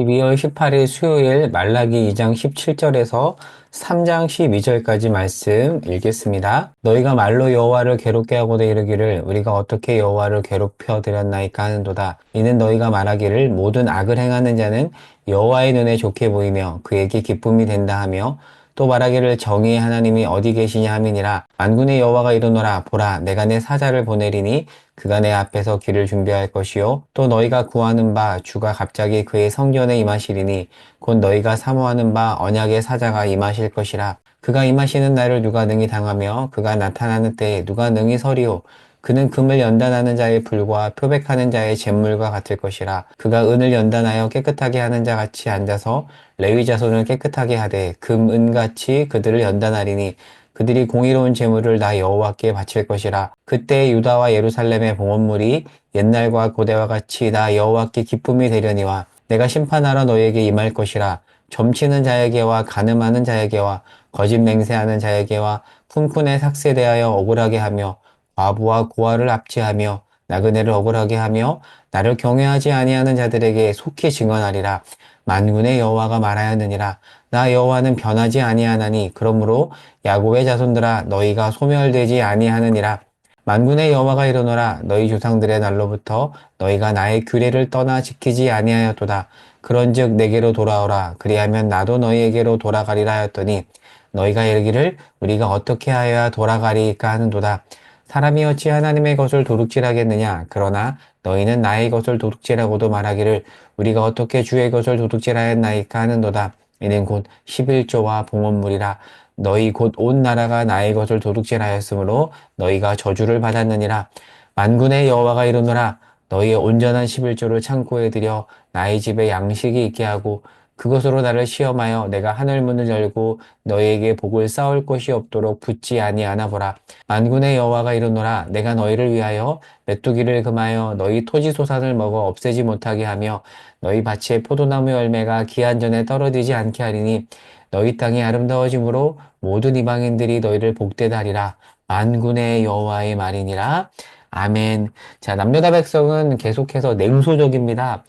12월 18일 수요일 말라기 2장 17절에서 3장 12절까지 말씀 읽겠습니다. 너희가 말로 여호와를 괴롭게 하고도 이르기를 우리가 어떻게 여호와를 괴롭혀 드렸나이까 하는도다. 이는 너희가 말하기를 모든 악을 행하는 자는 여호와의 눈에 좋게 보이며 그에게 기쁨이 된다 하며 또 말하기를 정의의 하나님이 어디 계시냐 함이니라. 만군의 여호와가 이르노라. 보라, 내가 내 사자를 보내리니 그가 내 앞에서 길을 준비할 것이요 또 너희가 구하는 바 주가 갑자기 그의 성전에 임하시리니 곧 너희가 사모하는 바 언약의 사자가 임하실 것이라. 그가 임하시는 날을 누가 능히 당하며 그가 나타나는 때에 누가 능히 서리오. 그는 금을 연단하는 자의 불과 표백하는 자의 잿물과 같을 것이라. 그가 은을 연단하여 깨끗하게 하는 자 같이 앉아서 레위 자손을 깨끗하게 하되 금, 은같이 그들을 연단하리니 그들이 공의로운 제물을 나 여호와께 바칠 것이라. 그때 유다와 예루살렘의 봉헌물이 옛날과 고대와 같이 나 여호와께 기쁨이 되려니와 내가 심판하러 너희에게 임할 것이라. 점치는 자에게와 간음하는 자에게와 거짓 맹세하는 자에게와 품꾼의 삭세대하여 억울하게 하며 과부와 고아를 압제하며 나그네를 억울하게 하며 나를 경외하지 아니하는 자들에게 속히 증언하리라. 만군의 여호와가 말하였느니라. 나 여호와는 변하지 아니하나니 그러므로 야곱의 자손들아 너희가 소멸되지 아니하느니라. 만군의 여호와가 이르노라. 너희 조상들의 날로부터 너희가 나의 규례를 떠나 지키지 아니하였도다. 그런즉 내게로 돌아오라. 그리하면 나도 너희에게로 돌아가리라 하였더니 너희가 이르기를 우리가 어떻게 하여야 돌아가리까 하는도다. 사람이 어찌 하나님의 것을 도둑질하겠느냐. 그러나 너희는 나의 것을 도둑질하고도 말하기를 우리가 어떻게 주의 것을 도둑질하였나이까 하는도다. 이는 곧 11조와 봉헌물이라. 너희 곧 온 나라가 나의 것을 도둑질하였으므로 너희가 저주를 받았느니라. 만군의 여호와가 이르노라. 너희의 온전한 11조를 창고에 들여 나의 집에 양식이 있게 하고 그것으로 나를 시험하여 내가 하늘 문을 열고 너희에게 복을 쌓을 곳이 없도록 붙지 아니하나 보라. 만군의 여호와가 이르노라. 내가 너희를 위하여 메뚜기를 금하여 너희 토지 소산을 먹어 없애지 못하게 하며 너희 밭의 포도나무 열매가 기한 전에 떨어지지 않게 하리니 너희 땅이 아름다워짐으로 모든 이방인들이 너희를 복되다 하리라. 만군의 여호와의 말이니라. 아멘. 자, 남유다 백성은 계속해서 냉소적입니다.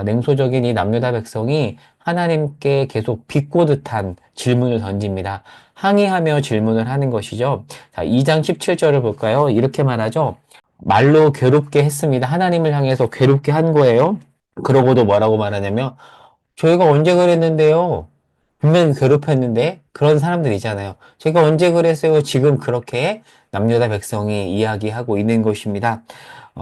냉소적인 이 남유다 백성이 하나님께 계속 비꼬듯한 질문을 던집니다. 항의하며 질문을 하는 것이죠. 자, 2장 17절을 볼까요? 이렇게 말하죠. 말로 괴롭게 했습니다. 하나님을 향해서 괴롭게 한 거예요. 그러고도 뭐라고 말하냐면 저희가 언제 그랬는데요? 분명히 괴롭혔는데 그런 사람들 있잖아요. 제가 언제 그랬어요? 지금 그렇게 남유다 백성이 이야기하고 있는 것입니다.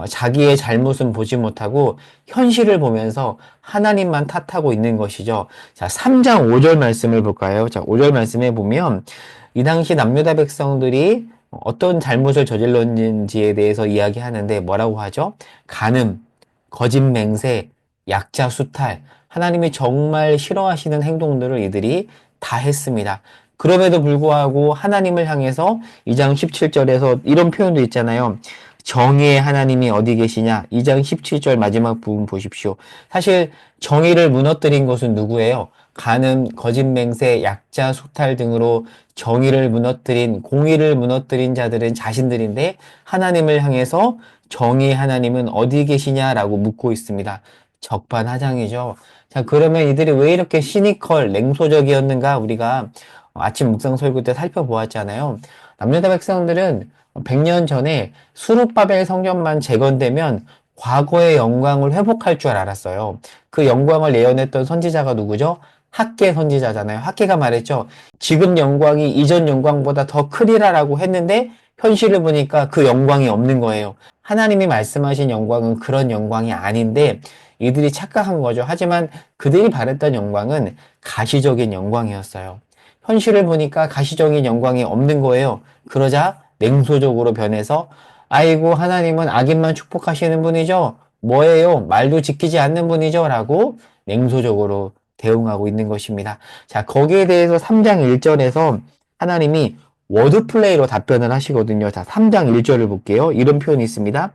자기의 잘못은 보지 못하고 현실을 보면서 하나님만 탓하고 있는 것이죠. 자, 3장 5절 말씀을 볼까요? 자, 5절 말씀에 보면 이 당시 남유다 백성들이 어떤 잘못을 저질렀는지에 대해서 이야기하는데 뭐라고 하죠? 간음, 거짓 맹세, 약자 수탈, 하나님이 정말 싫어하시는 행동들을 이들이 다 했습니다. 그럼에도 불구하고 하나님을 향해서 2장 17절에서 이런 표현도 있잖아요. 정의의 하나님이 어디 계시냐? 2장 17절 마지막 부분 보십시오. 사실 정의를 무너뜨린 것은 누구예요? 간음, 거짓 맹세, 약자 수탈 등으로 정의를 무너뜨린, 공의를 무너뜨린 자들은 자신들인데 하나님을 향해서 정의의 하나님은 어디 계시냐라고 묻고 있습니다. 적반하장이죠. 자, 그러면 이들이 왜 이렇게 시니컬, 냉소적이었는가 우리가 아침 묵상 설교 때 살펴보았잖아요. 남유다 백성들은 100년 전에 수룹바벨 성전만 재건되면 과거의 영광을 회복할 줄 알았어요. 그 영광을 예언했던 선지자가 누구죠? 학개 선지자잖아요. 학개가 말했죠. 지금 영광이 이전 영광보다 더 크리라라고 했는데 현실을 보니까 그 영광이 없는 거예요. 하나님이 말씀하신 영광은 그런 영광이 아닌데 이들이 착각한 거죠. 하지만 그들이 바랬던 영광은 가시적인 영광이었어요. 현실을 보니까 가시적인 영광이 없는 거예요. 그러자 냉소적으로 변해서 아이고 하나님은 악인만 축복하시는 분이죠. 뭐예요? 말도 지키지 않는 분이죠. 라고 냉소적으로 대응하고 있는 것입니다. 자, 거기에 대해서 3장 1절에서 하나님이 워드플레이로 답변을 하시거든요. 자, 3장 1절을 볼게요. 이런 표현이 있습니다.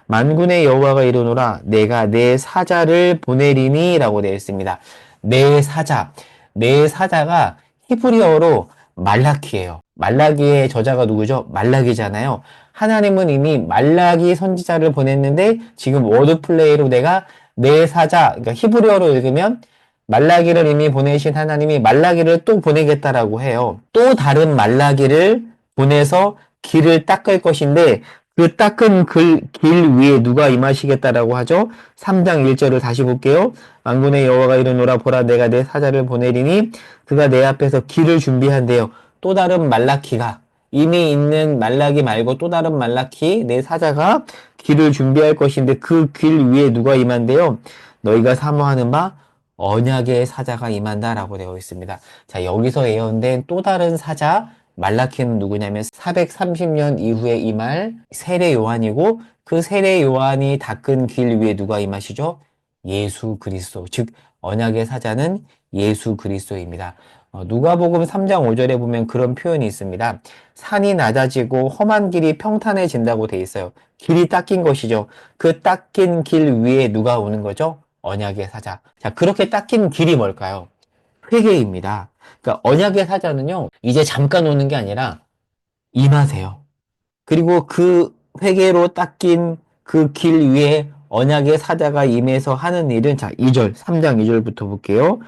만군의 여호와가 이르노라 내가 내 사자를 보내리니 라고 되어 있습니다. 내 사자. 내 사자가 히브리어로 말라키예요. 말라기의 저자가 누구죠? 말라기잖아요. 하나님은 이미 말라기 선지자를 보냈는데 지금 워드플레이로 내가 내 사자, 그러니까 히브리어로 읽으면 말라기를 이미 보내신 하나님이 말라기를 또 보내겠다라고 해요. 또 다른 말라기를 보내서 길을 닦을 것인데 그 닦은 길 위에 누가 임하시겠다라고 하죠? 3장 1절을 다시 볼게요. 만군의 여호와가 이르노라 보라 내가 내 사자를 보내리니 그가 내 앞에서 길을 준비한대요. 또 다른 말라키가 이미 있는 말라기 말고 또 다른 말라키 내 사자가 길을 준비할 것인데 그 길 위에 누가 임한대요? 너희가 사모하는 바 언약의 사자가 임한다라고 되어 있습니다. 자, 여기서 예언된 또 다른 사자 말라키는 누구냐면 430년 이후에 임할 세례 요한이고 그 세례 요한이 닦은 길 위에 누가 임하시죠? 예수 그리스도, 즉 언약의 사자는 예수 그리스도입니다. 누가복음 3장 5절에 보면 그런 표현이 있습니다. 산이 낮아지고 험한 길이 평탄해진다고 돼 있어요. 길이 닦인 것이죠. 그 닦인 길 위에 누가 오는 거죠? 언약의 사자. 자, 그렇게 닦인 길이 뭘까요? 회개입니다. 그러니까 언약의 사자는요, 이제 잠깐 오는 게 아니라 임하세요. 그리고 그 회개로 닦인 그 길 위에 언약의 사자가 임해서 하는 일은 자, 2절, 3장 2절부터 볼게요.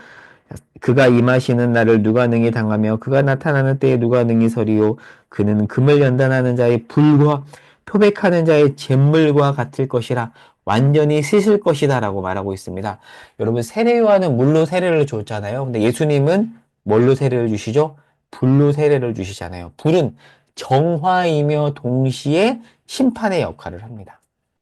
그가 임하시는 날을 누가 능히 당하며 그가 나타나는 때에 누가 능히 서리요 그는 금을 연단하는 자의 불과 표백하는 자의 잿물과 같을 것이라 완전히 씻을 것이다 라고 말하고 있습니다. 여러분 세례 요한은 물로 세례를 줬잖아요. 근데 예수님은 뭘로 세례를 주시죠? 불로 세례를 주시잖아요. 불은 정화이며 동시에 심판의 역할을 합니다.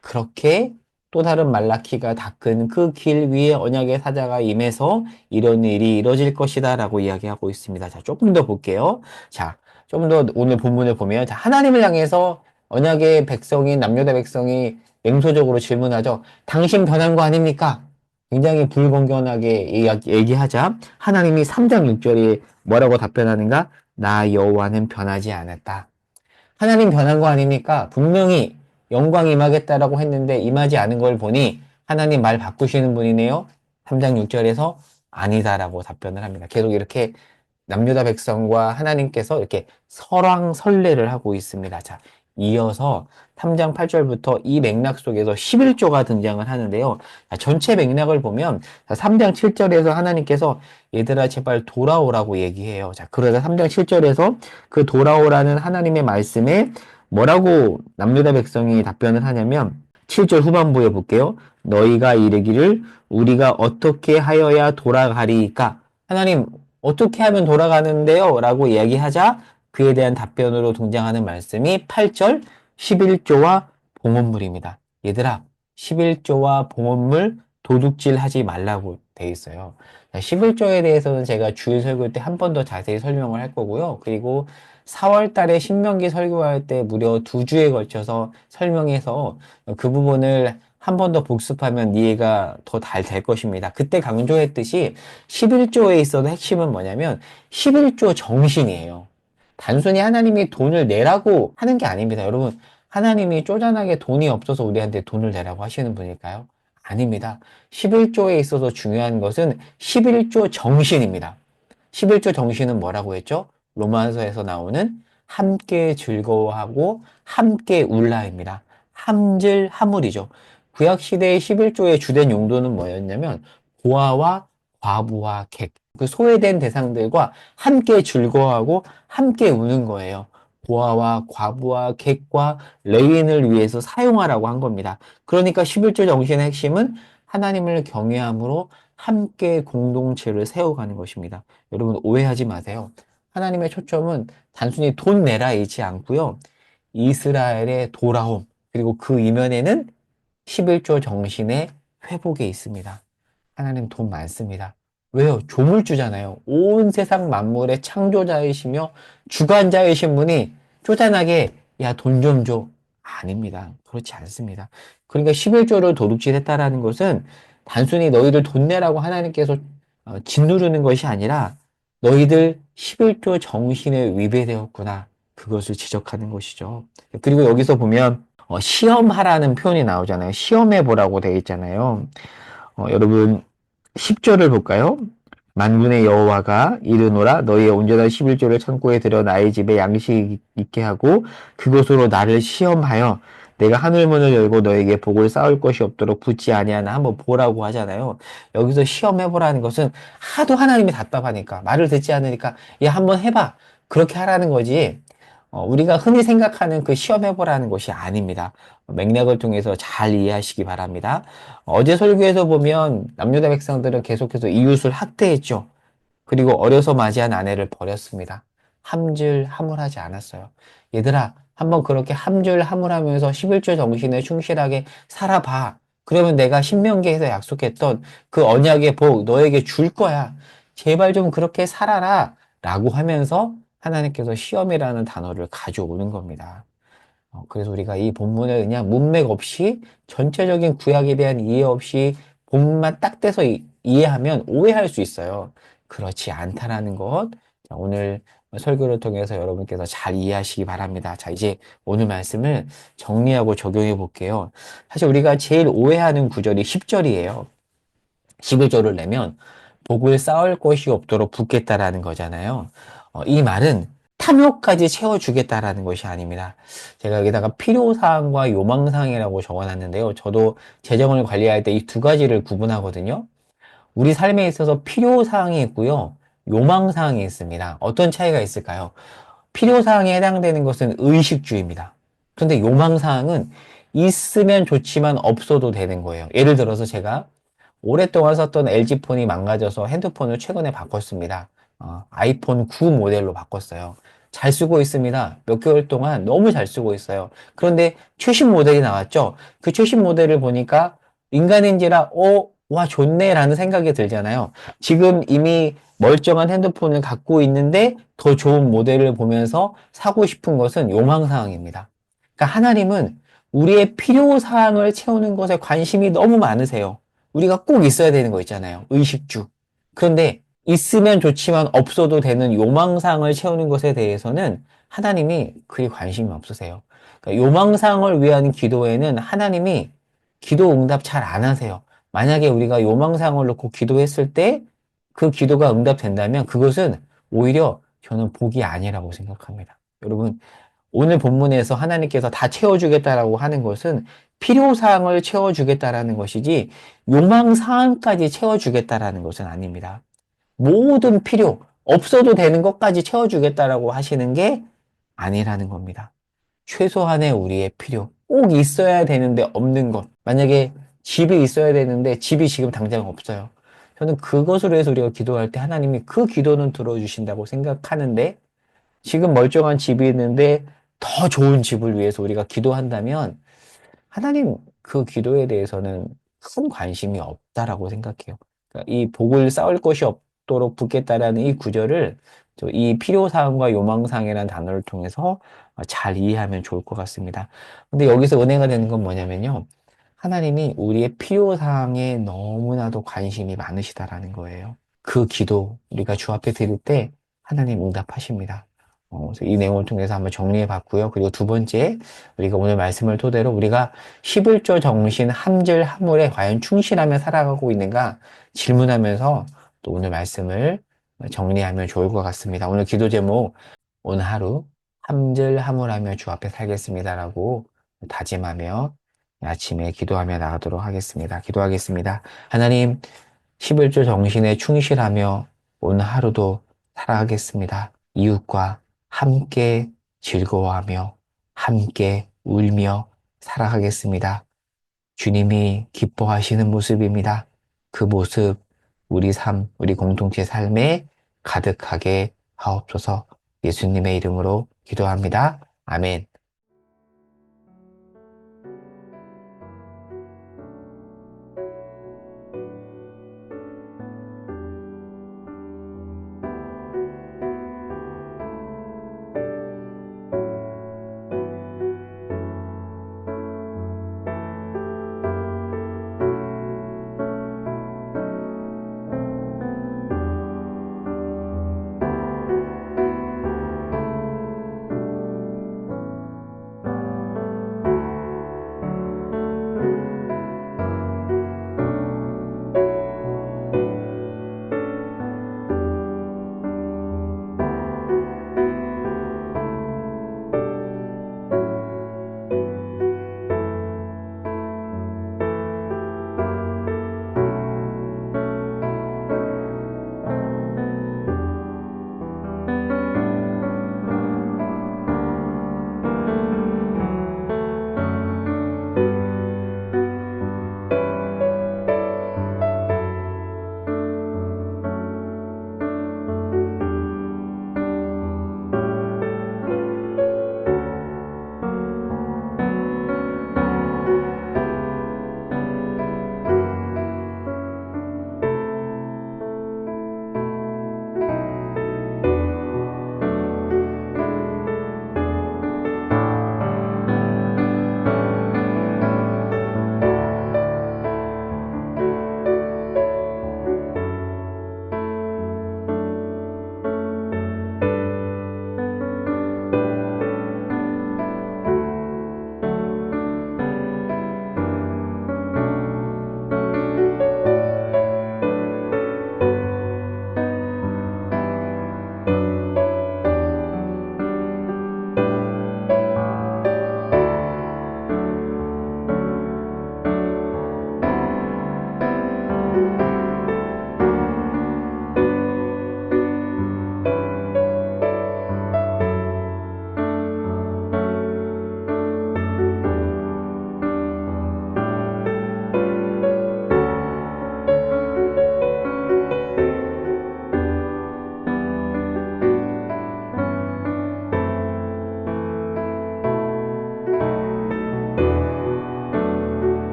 그렇게 또 다른 말라키가 닦은 그 길 위에 언약의 사자가 임해서 이런 일이 이뤄질 것이다 라고 이야기하고 있습니다. 자, 조금 더 볼게요. 자, 좀 더 오늘 본문을 보면, 자, 하나님을 향해서 언약의 백성인 남유다 백성이 맹소적으로 질문하죠. 당신 변한 거 아닙니까? 굉장히 불공견하게 얘기하자 하나님이 3장 6절에 뭐라고 답변하는가? 나 여호와는 변하지 않았다. 하나님 변한 거 아닙니까? 분명히 영광 임하겠다라고 했는데 임하지 않은 걸 보니 하나님 말 바꾸시는 분이네요. 3장 6절에서 아니다라고 답변을 합니다. 계속 이렇게 남유다 백성과 하나님께서 이렇게 설왕설래를 하고 있습니다. 자, 이어서 3장 8절부터 이 맥락 속에서 11조가 등장을 하는데요. 자, 전체 맥락을 보면 3장 7절에서 하나님께서 얘들아 제발 돌아오라고 얘기해요. 자, 그러자 3장 7절에서 그 돌아오라는 하나님의 말씀에 뭐라고 남유다 백성이 답변을 하냐면 7절 후반부에 볼게요. 너희가 이르기를 우리가 어떻게 하여야 돌아가리까? 하나님 어떻게 하면 돌아가는데요? 라고 이야기하자 그에 대한 답변으로 등장하는 말씀이 8절 11조와 봉헌물입니다. 얘들아 11조와 봉헌물 도둑질 하지 말라고 돼 있어요. 11조에 대해서는 제가 주일 설교 때 한 번 더 자세히 설명을 할 거고요. 그리고 4월 달에 신명기 설교할 때 무려 2주에 걸쳐서 설명해서 그 부분을 한 번 더 복습하면 이해가 더 잘 될 것입니다. 그때 강조했듯이 11조에 있어도 핵심은 뭐냐면 11조 정신이에요. 단순히 하나님이 돈을 내라고 하는 게 아닙니다. 여러분, 하나님이 쪼잔하게 돈이 없어서 우리한테 돈을 내라고 하시는 분일까요? 아닙니다. 11조에 있어서 중요한 것은 11조 정신입니다. 11조 정신은 뭐라고 했죠? 로마서에서 나오는 함께 즐거워하고 함께 울라입니다. 함질 하물이죠. 구약시대의 11조의 주된 용도는 뭐였냐면 고아와 과부와 객, 그 소외된 대상들과 함께 즐거워하고 함께 우는 거예요. 고아와 과부와 객과 레위인을 위해서 사용하라고 한 겁니다. 그러니까 11조 정신의 핵심은 하나님을 경외함으로 함께 공동체를 세워가는 것입니다. 여러분 오해하지 마세요. 하나님의 초점은 단순히 돈 내라이지 않고요. 이스라엘의 돌아옴, 그리고 그 이면에는 11조 정신의 회복에 있습니다. 하나님 돈 많습니다. 왜요? 조물주잖아요. 온 세상 만물의 창조자이시며 주관자이신 분이 쪼잔하게 야, 돈 좀 줘. 아닙니다. 그렇지 않습니다. 그러니까 11조를 도둑질했다라는 것은 단순히 너희들 돈 내라고 하나님께서 짓누르는 것이 아니라 너희들 11조 정신에 위배되었구나. 그것을 지적하는 것이죠. 그리고 여기서 보면 시험하라는 표현이 나오잖아요. 시험해 보라고 되어 있잖아요. 여러분 10조를 볼까요? 만군의 여호와가 이르노라 너희의 온전한 11조를 창고에 들여 나의 집에 양식 있게 하고 그것으로 나를 시험하여 내가 하늘문을 열고 너에게 복을 쌓을 것이 없도록 붙지 아니하나 한번 보라고 하잖아요. 여기서 시험해보라는 것은 하도 하나님이 답답하니까 말을 듣지 않으니까 야 한번 해봐 그렇게 하라는 거지. 우리가 흔히 생각하는 그 시험해보라는 것이 아닙니다. 맥락을 통해서 잘 이해하시기 바랍니다. 어제 설교에서 보면 남유다 백성들은 계속해서 이웃을 학대했죠. 그리고 어려서 맞이한 아내를 버렸습니다. 함줄함을하지 않았어요. 얘들아, 한번 그렇게 함줄함을하면서 11조 정신에 충실하게 살아봐. 그러면 내가 신명기에서 약속했던 그 언약의 복 너에게 줄 거야. 제발 좀 그렇게 살아라. 라고 하면서 하나님께서 시험이라는 단어를 가져오는 겁니다. 그래서 우리가 이 본문을 그냥 문맥 없이 전체적인 구약에 대한 이해 없이 본문만 딱 떼서 이해하면 오해할 수 있어요. 그렇지 않다라는 것. 자, 오늘 설교를 통해서 여러분께서 잘 이해하시기 바랍니다. 자, 이제 오늘 말씀을 정리하고 적용해 볼게요. 사실 우리가 제일 오해하는 구절이 10절이에요. 11조를 내면 복을 쌓을 것이 없도록 붓겠다라는 거잖아요. 이 말은 탐욕까지 채워주겠다라는 것이 아닙니다. 제가 여기다가 필요사항과 요망사항이라고 적어놨는데요. 저도 재정을 관리할 때 이 두 가지를 구분하거든요. 우리 삶에 있어서 필요사항이 있고요. 요망사항이 있습니다. 어떤 차이가 있을까요? 필요사항에 해당되는 것은 의식주입니다. 그런데 요망사항은 있으면 좋지만 없어도 되는 거예요. 예를 들어서 제가 오랫동안 썼던 LG폰이 망가져서 핸드폰을 최근에 바꿨습니다. 아이폰 9 모델로 바꿨어요. 잘 쓰고 있습니다. 몇 개월 동안 너무 잘 쓰고 있어요. 그런데 최신 모델이 나왔죠? 그 최신 모델을 보니까 인간인지라, 와, 좋네, 라는 생각이 들잖아요. 지금 이미 멀쩡한 핸드폰을 갖고 있는데 더 좋은 모델을 보면서 사고 싶은 것은 요망사항입니다. 그러니까 하나님은 우리의 필요사항을 채우는 것에 관심이 너무 많으세요. 우리가 꼭 있어야 되는 거 있잖아요. 의식주. 그런데 있으면 좋지만 없어도 되는 요망사항을 채우는 것에 대해서는 하나님이 그리 관심이 없으세요. 그러니까 요망사항을 위한 기도에는 하나님이 기도 응답 잘 안 하세요. 만약에 우리가 요망사항을 놓고 기도했을 때 그 기도가 응답된다면 그것은 오히려 저는 복이 아니라고 생각합니다. 여러분, 오늘 본문에서 하나님께서 다 채워주겠다라고 하는 것은 필요사항을 채워주겠다라는 것이지 욕망사항까지 채워주겠다라는 것은 아닙니다. 모든 필요, 없어도 되는 것까지 채워주겠다라고 하시는 게 아니라는 겁니다. 최소한의 우리의 필요, 꼭 있어야 되는데 없는 것. 만약에 집이 있어야 되는데 집이 지금 당장 없어요. 저는 그것으로 해서 우리가 기도할 때 하나님이 그 기도는 들어주신다고 생각하는데 지금 멀쩡한 집이 있는데 더 좋은 집을 위해서 우리가 기도한다면 하나님 그 기도에 대해서는 큰 관심이 없다라고 생각해요. 그러니까 이 복을 쌓을 것이 없도록 붓겠다라는 이 구절을 이 필요사항과 요망사항이라는 단어를 통해서 잘 이해하면 좋을 것 같습니다. 근데 여기서 은혜가 되는 건 뭐냐면요. 하나님이 우리의 필요사항에 너무나도 관심이 많으시다라는 거예요. 그 기도 우리가 주 앞에 드릴 때 하나님 응답하십니다. 그래서 이 내용을 통해서 한번 정리해 봤고요. 그리고 두 번째, 우리가 오늘 말씀을 토대로 우리가 11조 정신 함질 함물에 과연 충실하며 살아가고 있는가 질문하면서 또 오늘 말씀을 정리하면 좋을 것 같습니다. 오늘 기도 제목, 오늘 하루 함질 함물하며 주 앞에 살겠습니다라고 다짐하며 아침에 기도하며 나가도록 하겠습니다. 기도하겠습니다. 하나님, 11조 정신에 충실하며 오늘 하루도 살아가겠습니다. 이웃과 함께 즐거워하며 함께 울며 살아가겠습니다. 주님이 기뻐하시는 모습입니다. 그 모습, 우리 삶, 우리 공동체 삶에 가득하게 하옵소서. 예수님의 이름으로 기도합니다. 아멘.